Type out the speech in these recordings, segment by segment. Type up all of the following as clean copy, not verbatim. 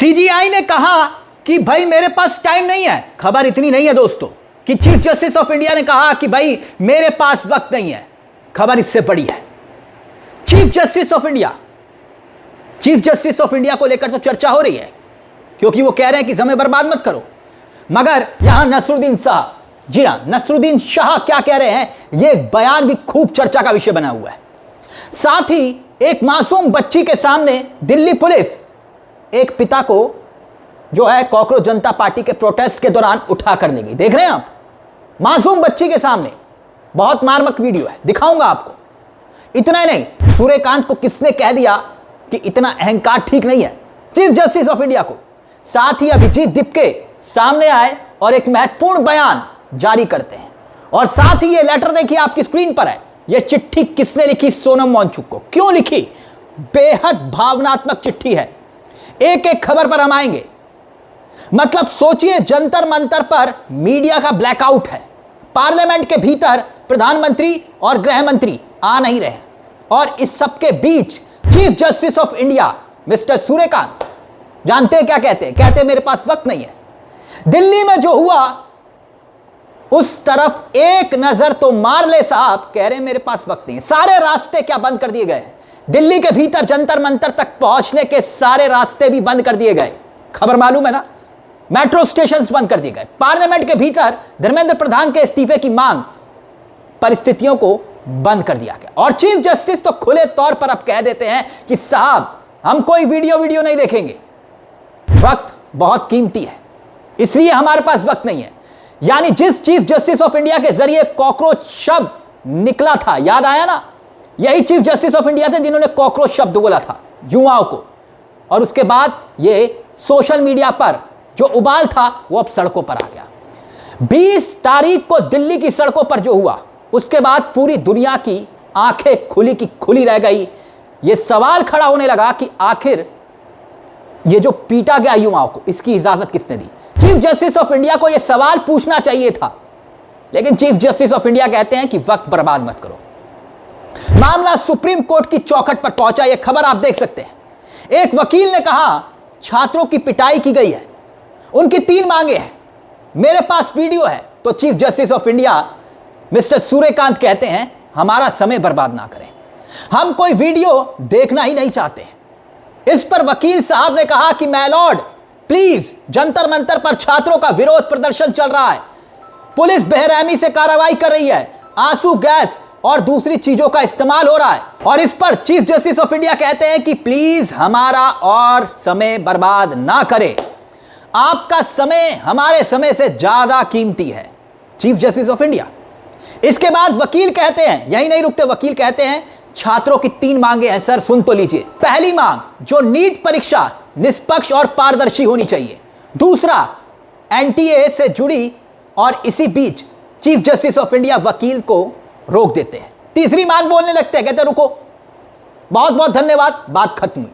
CGI ने कहा कि भाई मेरे पास टाइम नहीं है। खबर इतनी नहीं है दोस्तों कि चीफ जस्टिस ऑफ इंडिया ने कहा कि भाई मेरे पास वक्त नहीं है। खबर इससे बड़ी है। चीफ जस्टिस ऑफ इंडिया को लेकर तो चर्चा हो रही है क्योंकि वो कह रहे हैं कि समय बर्बाद मत करो, मगर यहां नसरुद्दीन शाह, जी हां, नसरुद्दीन शाह क्या कह रहे हैं, यह बयान भी खूब चर्चा का विषय बना हुआ है। साथ ही एक मासूम बच्ची के सामने दिल्ली पुलिस एक पिता को जो है कॉकरोच जनता पार्टी के प्रोटेस्ट के दौरान उठा कर ले गई। देख रहे हैं आप, मासूम बच्ची के सामने। बहुत मार्मिक वीडियो है, दिखाऊंगा आपको। इतना ही नहीं, सूर्यकांत को किसने कह दिया कि इतना अहंकार ठीक नहीं है, चीफ जस्टिस ऑफ इंडिया को। साथ ही अभिजीत दिपके सामने आए और एक महत्वपूर्ण बयान जारी करते हैं। और साथ ही ये लेटर देखिए, आपकी स्क्रीन पर है। ये चिट्ठी किसने लिखी? सोनम वांगचुक को। क्यों लिखी? बेहद भावनात्मक चिट्ठी है। एक एक खबर पर हम आएंगे। मतलब सोचिए, जंतर मंतर पर मीडिया का ब्लैकआउट है। पार्लियामेंट के भीतर प्रधानमंत्री और गृह मंत्री आ नहीं रहे और इस सब के बीच chief justice of India mister Surya Kant जानते हैं क्या कहते हैं? कहते हैं मेरे पास वक्त नहीं है। दिल्ली में जो हुआ उस तरफ एक नजर तो मार ले साहब, कह रहे हैं मेरे पास वक्त नहीं है। सारे रास्ते क्या बंद कर दिए गए हैं? दिल्ली के भीतर जंतर मंतर तक पहुंचने के सारे रास्ते भी बंद कर दिए गए। खबर मालूम है ना? मेट्रो स्टेशंस बंद कर दिए गए। पार्लियामेंट के भीतर धर्मेंद्र प्रधान के इस्तीफे की मांग, परिस्थितियों को बंद कर दिया गया। और चीफ जस्टिस तो खुले तौर पर अब कह देते हैं कि साहब हम कोई वीडियो नहीं देखेंगे, वक्त बहुत कीमती है, इसलिए हमारे पास वक्त नहीं है। यानी जिस चीफ जस्टिस ऑफ इंडिया के जरिए कॉकरोच शब्द निकला था, याद आया ना? यही चीफ जस्टिस ऑफ इंडिया थे जिन्होंने कॉकरोच शब्द बोला था युवाओं को। और उसके बाद ये सोशल मीडिया पर जो उबाल था वो अब सड़कों पर आ गया। 20 तारीख को दिल्ली की सड़कों पर जो हुआ, उसके बाद पूरी दुनिया की आंखें खुली की खुली रह गई। ये सवाल खड़ा होने लगा कि आखिर ये जो पीटा गया युवाओं को, इसकी इजाजत किसने दी? चीफ जस्टिस ऑफ इंडिया को यह सवाल पूछना चाहिए था, लेकिन चीफ जस्टिस ऑफ इंडिया कहते हैं कि वक्त बर्बाद मत करो। मामला सुप्रीम कोर्ट की चौखट पर पहुंचा। यह खबर आप देख सकते हैं। एक वकील ने कहा छात्रों की पिटाई की गई है, उनकी 3 मांगे हैं, मेरे पास वीडियो है। तो chief justice of India mister Suryakant कहते हैं हमारा समय बर्बाद ना करें, हम कोई वीडियो देखना ही नहीं चाहते। इस पर वकील साहब ने कहा कि my Lord please, Jantar Mantar पर छात्रों का विरोध प्रदर्शन चल रहा है, पुलिस बेरहमी से कार्रवाई कर रही है, आंसू गैस और दूसरी चीजों का इस्तेमाल हो रहा है। और इस पर चीफ जस्टिस ऑफ इंडिया कहते हैं कि प्लीज हमारा और समय बर्बाद ना करें, आपका समय हमारे समय से ज्यादा कीमती है। Chief justice of India. इसके बाद वकील कहते हैं, यही नहीं रुकते, वकील कहते हैं छात्रों की 3 मांगे हैं सर, सुन तो लीजिए। पहली मांग, जो नीट परीक्षा निष्पक्ष और पारदर्शी होनी चाहिए। दूसरा, एनटीए से जुड़ी, और इसी बीच चीफ जस्टिस ऑफ इंडिया वकील को रोक देते हैं। तीसरी मांग बोलने लगते हैं, कहते हैं रुको, बहुत बहुत धन्यवाद, बात खत्म हुई।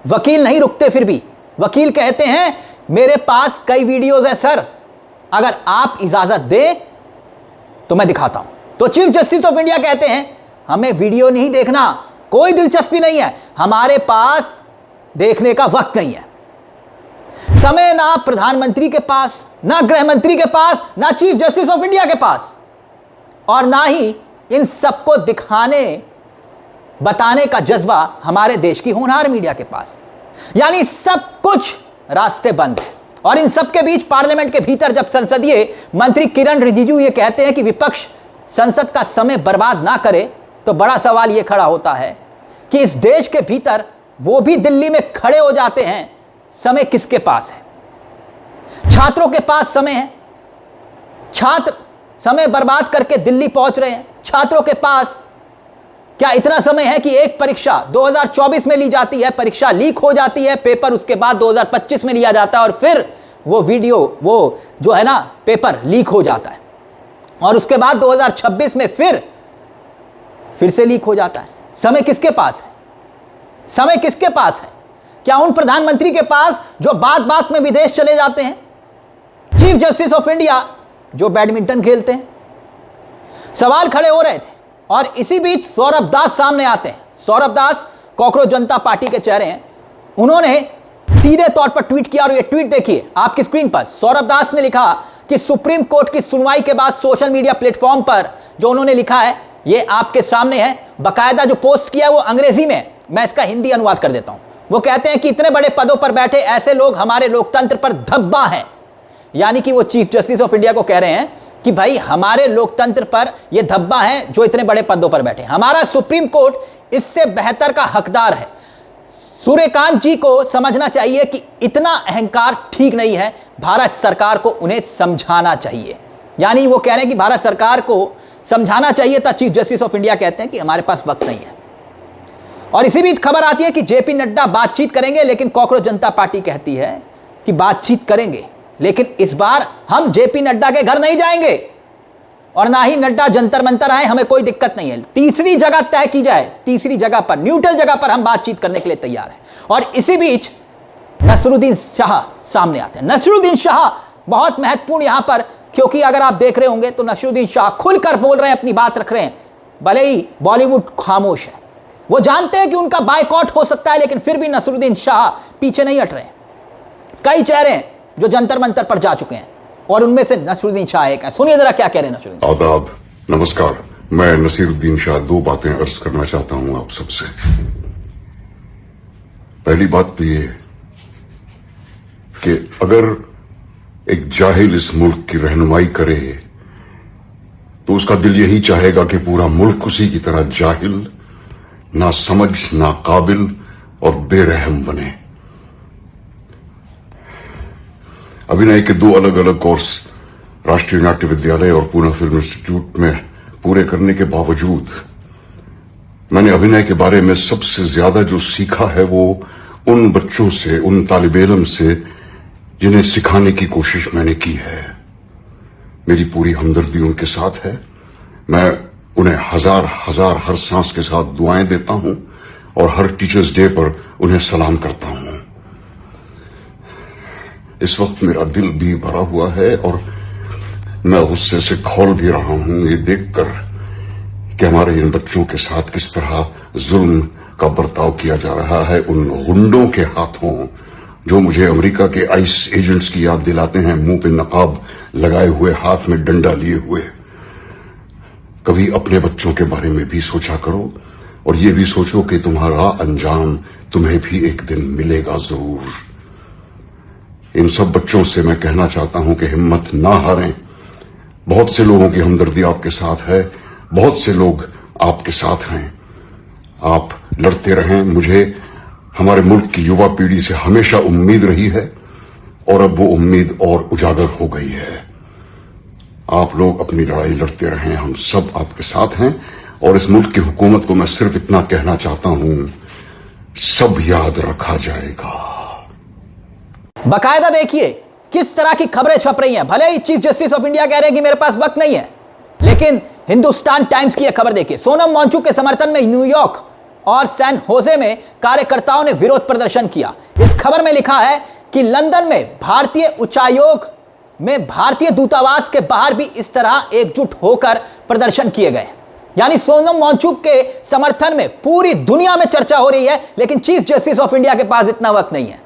वकील नहीं रुकते फिर भी। वकील कहते हैं मेरे पास कई वीडियोज है सर, अगर आप इजाजत दें तो मैं दिखाता हूं। तो चीफ जस्टिस ऑफ इंडिया कहते हैं हमें वीडियो नहीं देखना, कोई दिलचस्पी नहीं है, हमारे पास देखने का वक्त नहीं है। समय ना प्रधानमंत्री के पास, ना गृह मंत्री के पास, ना चीफ जस्टिस ऑफ इंडिया के पास, और ना ही इन सबको दिखाने बताने का जज्बा हमारे देश की होनहार मीडिया के पास। यानी सब कुछ रास्ते बंद है। और इन सब के बीच पार्लियामेंट के भीतर जब संसदीय मंत्री किरण रिजिजू ये कहते हैं कि विपक्ष संसद का समय बर्बाद ना करे, तो बड़ा सवाल ये खड़ा होता है कि इस देश के भीतर वो भी दिल्ली में खड़े हो जाते हैं, समय किसके पास है? छात्रों के पास समय है, छात्र समय बर्बाद करके दिल्ली पहुंच रहे हैं। छात्रों के पास क्या इतना समय है कि एक परीक्षा 2024 में ली जाती है, परीक्षा लीक हो जाती है, पेपर उसके बाद 2025 में लिया जाता है, और फिर वो वीडियो, वो जो है ना पेपर लीक हो जाता है, और उसके बाद 2026 में फिर से लीक हो जाता है। समय किसके पास है? समय किसके पास है? क्या उन प्रधानमंत्री के पास जो बात बात में विदेश चले जाते हैं? चीफ जस्टिस ऑफ इंडिया जो बैडमिंटन खेलते हैं? सवाल खड़े हो रहे थे। और इसी बीच सौरभ दास सामने आते हैं। सौरभ दास कॉकरोच जनता पार्टी के चेहरे हैं। उन्होंने सीधे तौर पर ट्वीट किया और ये ट्वीट देखिए आपकी स्क्रीन पर। सौरभ दास ने लिखा कि सुप्रीम कोर्ट की सुनवाई के बाद सोशल मीडिया प्लेटफॉर्म पर जो उन्होंने लिखा है ये आपके सामने है। बकायदा जो पोस्ट किया है वो अंग्रेजी में, मैं इसका हिंदी अनुवाद कर देता हूं। वो कहते हैं कि इतने बड़े पदों पर बैठे ऐसे लोग हमारे लोकतंत्र पर धब्बा हैं। यानी कि वो चीफ जस्टिस ऑफ इंडिया को कह रहे हैं कि भाई हमारे लोकतंत्र पर ये धब्बा है जो इतने बड़े पदों पर बैठे। हमारा सुप्रीम कोर्ट इससे बेहतर का हकदार है। सूर्यकांत जी को समझना चाहिए कि इतना अहंकार ठीक नहीं है। भारत सरकार को उन्हें समझाना चाहिए। यानी वो कह रहे हैं कि भारत सरकार को समझाना चाहिए था। चीफ जस्टिस ऑफ इंडिया कहते हैं कि हमारे पास वक्त नहीं है। और इसी बीच खबर आती है कि जेपी नड्डा बातचीत करेंगे, लेकिन कांग्रेस जनता पार्टी कहती है कि बातचीत करेंगे लेकिन इस बार हम जेपी नड्डा के घर नहीं जाएंगे और ना ही नड्डा जंतर मंतर आए, हमें कोई दिक्कत नहीं है। तीसरी जगह तय की जाए, तीसरी जगह पर, न्यूट्रल जगह पर हम बातचीत करने के लिए तैयार हैं। और इसी बीच नसरुद्दीन शाह सामने आते हैं। नसरुद्दीन शाह बहुत महत्वपूर्ण यहां पर, क्योंकि अगर आप देख रहे होंगे तो नसरुद्दीन शाह खुलकर बोल रहे हैं, अपनी बात रख रहे हैं। भले ही बॉलीवुड खामोश है, वो जानते हैं कि उनका बायकॉट हो सकता है, लेकिन फिर भी नसरुद्दीन शाह पीछे नहीं हट रहे। कई चेहरे हैं जो जंतर मंतर पर जा चुके हैं और उनमें से नसरुद्दीन शाह एक है। सुनिए जरा क्या कह रहे हैं नसरुद्दीन। आदाब, नमस्कार। मैं नसीरुद्दीन शाह दो बातें अर्ज करना चाहता हूं आप सबसे। पहली बात तो ये कि अगर एक जाहिल इस मुल्क की रहनुमाई करे तो उसका दिल यही चाहेगा कि पूरा मुल्क उसी की तरह जाहिल, ना समझ, ना काबिल और बेरहम बने। अभिनय के दो अलग अलग कोर्स राष्ट्रीय नाट्य विद्यालय और पूना फिल्म इंस्टीट्यूट में पूरे करने के बावजूद मैंने अभिनय के बारे में सबसे ज्यादा जो सीखा है वो उन बच्चों से, उन तालिब इल्म से जिन्हें सिखाने की कोशिश मैंने की है। मेरी पूरी हमदर्दी उनके साथ है। मैं उन्हें हजार हजार हर सांस के साथ दुआएं देता हूं और हर टीचर्स डे पर उन्हें सलाम करता हूं। इस वक्त मेरा दिल भी भरा हुआ है और मैं गुस्से से खौल भी रहा हूं ये देखकर कि हमारे इन बच्चों के साथ किस तरह जुल्म का बर्ताव किया जा रहा है उन गुंडों के हाथों जो मुझे अमेरिका के आइस एजेंट्स की याद दिलाते हैं, मुंह पे नकाब लगाए हुए, हाथ में डंडा लिए हुए। कभी अपने बच्चों के बारे में भी सोचा करो और ये भी सोचो कि तुम्हारा अंजाम तुम्हें भी एक दिन मिलेगा जरूर। इन सब बच्चों से मैं कहना चाहता हूं कि हिम्मत ना हारें। बहुत से लोगों की हमदर्दी आपके साथ है, बहुत से लोग आपके साथ हैं। आप लड़ते रहें। मुझे हमारे मुल्क की युवा पीढ़ी से हमेशा उम्मीद रही है और अब वो उम्मीद और उजागर हो गई है। आप लोग अपनी लड़ाई लड़ते रहें, हम सब आपके साथ हैं। और इस मुल्क की हुकूमत को मैं सिर्फ इतना कहना चाहता हूं, सब याद रखा जाएगा। बकायदा देखिए किस तरह की खबरें छप रही हैं। भले ही चीफ जस्टिस ऑफ इंडिया कह रहे हैं कि मेरे पास वक्त नहीं है, लेकिन हिंदुस्तान टाइम्स की यह खबर देखिए। सोनम वांगचुक के समर्थन में न्यूयॉर्क और सैन होजे में कार्यकर्ताओं ने विरोध प्रदर्शन किया। इस खबर में लिखा है कि लंदन में भारतीय उच्चायोग में भारतीय दूतावास के बाहर भी इस तरह एकजुट होकर प्रदर्शन किए गए। यानी सोनम वांगचुक के समर्थन में पूरी दुनिया में चर्चा हो रही है, लेकिन चीफ जस्टिस ऑफ इंडिया के पास इतना वक्त नहीं है।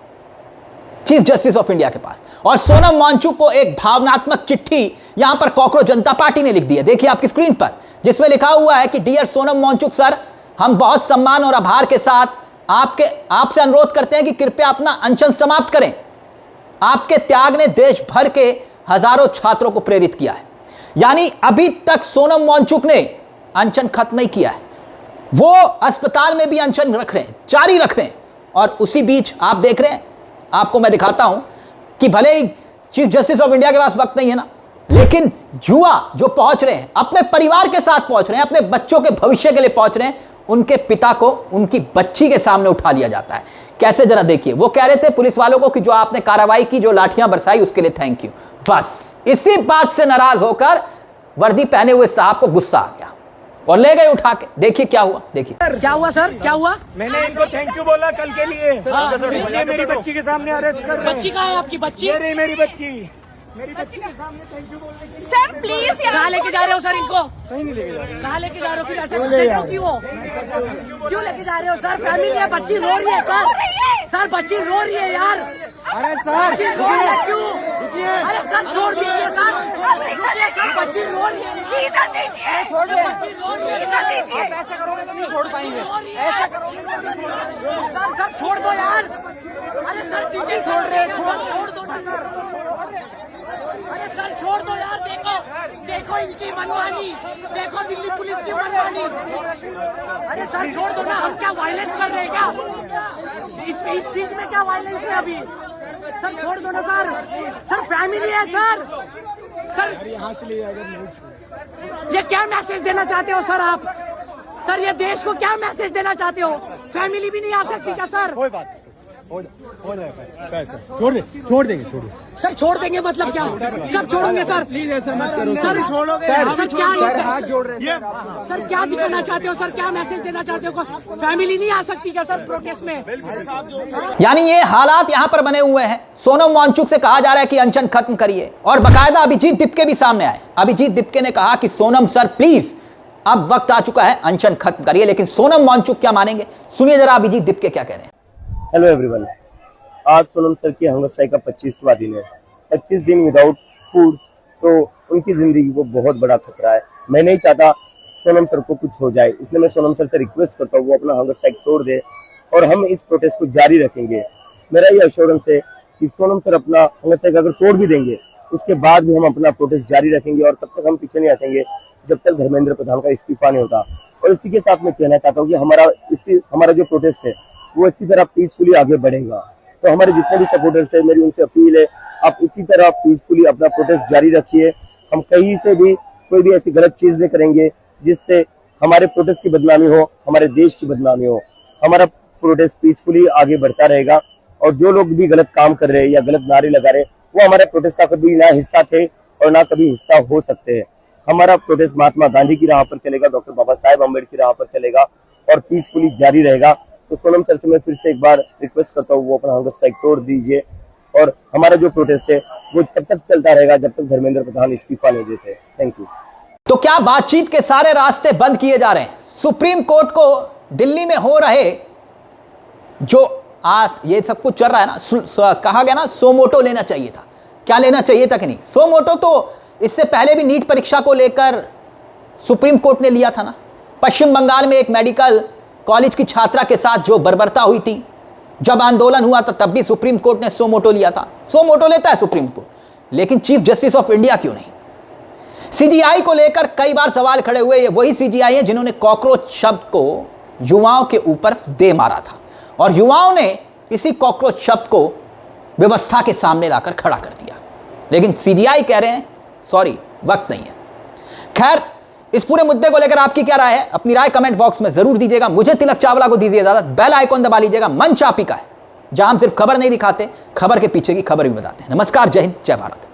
चीफ जस्टिस ऑफ इंडिया के पास। और सोनम वांगचुक को एक भावनात्मक चिट्ठी यहां पर कांग्रेस जनता पार्टी ने लिख दी है, देखिए आपकी स्क्रीन पर, जिसमें लिखा हुआ है कि डियर सोनम वांगचुक सर, हम बहुत सम्मान और आभार के साथ आपसे अनुरोध करते हैं कि कृपया अपना अनशन समाप्त करें। आपके त्याग ने देश भर के हजारों छात्रों को प्रेरित किया है। यानी अभी तक सोनम वांगचुक ने अनशन खत्म नहीं किया है, वो अस्पताल में भी अनशन रख रहे हैं, जारी रख रहे हैं। और उसी बीच आप देख रहे हैं, आपको मैं दिखाता हूं कि भले ही चीफ जस्टिस ऑफ इंडिया के पास वक्त नहीं है ना, लेकिन युवा जो पहुंच रहे हैं, अपने परिवार के साथ पहुंच रहे हैं, अपने बच्चों के भविष्य के लिए पहुंच रहे हैं, उनके पिता को उनकी बच्ची के सामने उठा लिया जाता है। कैसे, जरा देखिए। वो कह रहे थे पुलिस वालों को कि जो आपने कार्रवाई की, जो लाठियां बरसाई, उसके लिए थैंक यू। बस इसी बात से नाराज होकर वर्दी पहने हुए साहब को गुस्सा आ गया और ले गए उठा के। देखिए क्या हुआ, देखिए क्या हुआ सर, क्या हुआ? मैंने इनको थैंक यू बोला कल के लिए। इसलिए मेरी बच्ची के सामने अरेस्ट कर रहे हैं। बच्ची कहाँ है आपकी बच्ची? ये रही मेरी बच्ची, मेरी बच्ची के सामने थैंक यू बोलने की। सर प्लीज यार, कहाँ लेके जा रहे हो सर इनको? कहीं नहीं लेके जा रहे। कहाँ लेके जा रहे हो? फिर ऐसे क्यों लेके जा रहे हो सर? फैमिली है, बच्ची रो रही है सर बच्ची रो रही है यार। अरे सर बच्ची रो रही है क्यों? अरे सर छोड़ दीजिए सर, रुकिए सर, बच्ची रो रही है। इज्जत दीजिए, छोड़ दो, बच्ची रो रही है। इज्जत दीजिए। आप ऐसा करोगे तो नहीं छोड़ पाएंगे। ऐसा करोगे तो नहीं छोड़ पाएंगे। सर छोड़ दो यार। अरे सर ठीक है, छोड़ रहे हैं, छोड़ दो ना सर। अरे सर छोड़ दो यार। देखो इनकी मनमानी, देखो दिल्ली पुलिस की मनमानी। अरे सर छोड़ दो ना, हम क्या वायलेंस कर रहे हैं क्या? इस चीज में क्या वायलेंस है अभी? सर छोड़ दो ना सर। सर फैमिली है सर यहाँ से ले ये क्या मैसेज देना चाहते हो सर आप? सर ये देश को क्या मैसेज देना चाहते हो? फैमिली भी नहीं आ सकती क्या सर? कोई बात हो जाएगा, छोड़ देंगे। सर छोड़ देंगे मतलब क्या? कब छोड़ोगे सर? प्लीज ऐसा मत करो। सर छोड़ोगे? सर क्या हाथ जोड़ रहे हैं। सर क्या दिखाना चाहते हो सर? क्या मैसेज देना चाहते हो? फैमिली नहीं आ सकती क्या सर प्रोटेस्ट में? यानी ये हालात यहां पर बने हुए हैं। सोनम वांगचुक से कहा जा रहा है कि अनशन खत्म करिए, और बकायदा अभिजीत दिपके भी सामने आए। अभिजीत दिपके ने कहा कि सोनम सर प्लीज अब वक्त आ चुका है, अनशन खत्म करिए। लेकिन सोनम वांगचुक क्या मानेंगे? सुनिए जरा अभिजीत दिपके क्या कह रहे हैं। हेलो एवरीवन, आज सोनम सर की हंगर स्ट्राइक का 25वां दिन है। 25 दिन विदाउट फूड, तो उनकी जिंदगी को बहुत बड़ा खतरा है। मैं नहीं चाहता सोनम सर को कुछ हो जाए, इसलिए मैं सोनम सर से रिक्वेस्ट करता हूँ वो अपना हंगर स्ट्राइक तोड़ दे और हम इस प्रोटेस्ट को जारी रखेंगे। मेरा ये एश्योरेंस है कि सोनम सर अपना हंगर स्ट्राइक अगर तोड़ भी देंगे, उसके बाद भी हम अपना प्रोटेस्ट जारी रखेंगे और तब तक हम पीछे नहीं हटेंगे जब तक धर्मेंद्र प्रधान का इस्तीफा नहीं होता। और इसी के साथ मैं कहना चाहता हूँ कि हमारा जो प्रोटेस्ट है वो इसी तरह पीसफुली आगे बढ़ेगा। तो हमारे जितने भी सपोर्टर्स है, मेरी उनसे अपील है, आप इसी तरह पीसफुली अपना प्रोटेस्ट जारी रखिए। हम कहीं से भी कोई भी ऐसी गलत चीज नहीं करेंगे जिससे हमारे प्रोटेस्ट की बदनामी हो, हमारे देश की बदनामी हो। हमारा प्रोटेस्ट पीसफुली आगे बढ़ता रहेगा और जो लोग भी गलत काम कर रहे हैं या गलत नारे लगा रहे हैं वो हमारे प्रोटेस्ट का कभी ना हिस्सा थे और ना कभी हिस्सा हो सकते हैं। हमारा प्रोटेस्ट महात्मा गांधी की राह पर चलेगा, डॉक्टर बाबा साहेब अम्बेडकर की राह पर चलेगा और पीसफुली जारी रहेगा। तो सोनम सर से मैं फिर से एक बार रिक्वेस्ट करता हूँ वो अपना हंगर स्ट्राइक तोड़ दीजिए और हमारा जो प्रोटेस्ट है वो तब तक चलता रहेगा जब तक धर्मेंद्र प्रधान इस्तीफा नहीं देते। Thank you. तो क्या बातचीत के सारे रास्ते बंद किए जा रहे हैं? सुप्रीम कोर्ट को दिल्ली में हो रहे जो आज ये सब कुछ चल रहा है ना, कहा गया ना सोमोटो लेना चाहिए था। क्या लेना चाहिए था कि नहीं? सोमोटो तो इससे पहले भी नीट परीक्षा को लेकर सुप्रीम कोर्ट ने लिया था ना। पश्चिम बंगाल में एक मेडिकल कॉलेज की छात्रा के साथ जो बर्बरता हुई थी, जब आंदोलन हुआ था तब भी सुप्रीम कोर्ट ने सोमोटो लिया था। सोमोटो लेता है सुप्रीम कोर्ट, लेकिन चीफ जस्टिस ऑफ इंडिया क्यों नहीं? सीजीआई को लेकर कई बार सवाल खड़े हुए। ये वही सीजीआई है जिन्होंने कॉकरोच शब्द को युवाओं के ऊपर दे मारा था और युवाओं ने इसी कॉकरोच शब्द को व्यवस्था के सामने लाकर खड़ा कर दिया। लेकिन सीजीआई कह रहे हैं सॉरी, वक्त नहीं है। खैर, इस पूरे मुद्दे को लेकर आपकी क्या राय है? अपनी राय कमेंट बॉक्स में जरूर दीजिएगा। मुझे तिलक चावला को दीजिए इजाजत। बेल आइकॉन दबा लीजिएगा। मंच आप ही का है, जहां हम सिर्फ खबर नहीं दिखाते, खबर के पीछे की खबर भी बताते हैं। नमस्कार, जय हिंद, जय भारत।